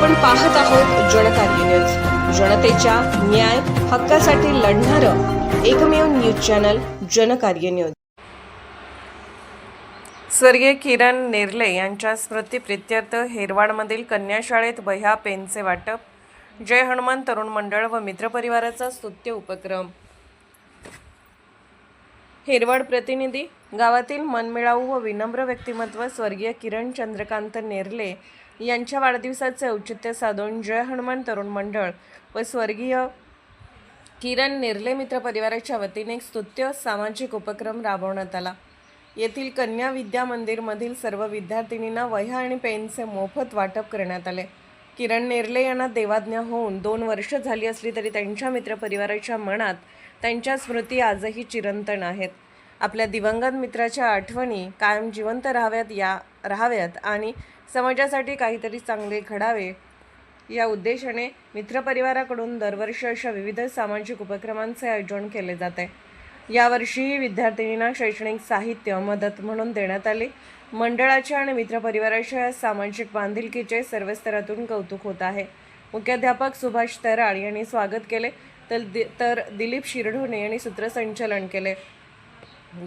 आपण पाहत आहोत जनकार्य न्यूज, जनतेच्या न्याय हक्कासाठी लढणारं एकमेव न्यूज चॅनल जनकार्य न्यूज। स्वर्गीय किरण नेर्ले यांच्या स्मृतिप्रित्यर्थ हेरवाडमधील कन्या शाळेत वह्या पेनचे वाटप, जय हनुमान तरुण मंडळ व मित्रपरिवाराचा स्तुत्य उपक्रम। हेरवाड प्रतिनिधी। गावातील मनमिळावू व विनम्र व्यक्तिमत्व स्वर्गीय किरण चंद्रकांत नेर्ले यांच्या वाढदिवसाचे औचित्य साधून जय हनुमान तरुण मंडळ व स्वर्गीय किरण नेर्ले मित्र परिवाराच्या वतीने एक स्तुत्य सामाजिक उपक्रम राबवण्यात आला। येथील कन्या विद्या मंदिर मधील सर्व विद्यार्थिनींना वह्या आणि पेनचे मोफत वाटप करण्यात आले। किरण नेर्ले यांना देवाज्ञा होऊन 2 वर्ष झाली असली तरी त्यांच्या मित्रपरिवाराच्या मनात त्यांच्या स्मृती आजही चिरंतन आहेत। आपल्या दिवंगत मित्राच्या आठवणी कायम जिवंत राहाव्यात आणि समाजासाठी काहीतरी चांगले घडावे या उद्देशाने मित्रपरिवाराकडून दरवर्षी अशा विविध सामाजिक उपक्रमांचे आयोजन केले जाते। यावर्षीही विद्यार्थिनींना शैक्षणिक साहित्य मदत म्हणून देण्यात आले। मंडळाच्या आणि मित्रपरिवाराच्या या सामाजिक बांधिलकीचे सर्व स्तरातून कौतुक होत आहे। मुख्याध्यापक सुभाष तराळ यांनी स्वागत केले तर दिलीप शिरढोणे यांनी सूत्रसंचालन केले।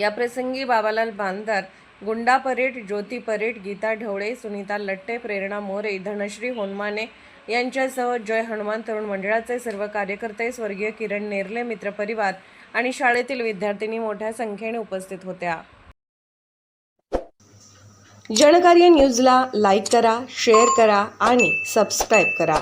या प्रसंगी बाबालाल बांदार, गुंडा परेड, ज्योती परेड, गीता ढवळे, सुनीता लट्टे, प्रेरणा मोरे, धनश्री होनमाने यांच्यासह जय हनुमान तरुण मंडळाचे सर्व कार्यकर्ते, स्वर्गीय किरण नेर्ले मित्रपरिवार आणि शाळेतील विद्यार्थिनी मोठ्या संख्येने उपस्थित होत्या। जनकार्य न्यूजला लाईक करा, शेअर करा आणि सबस्क्राईब करा।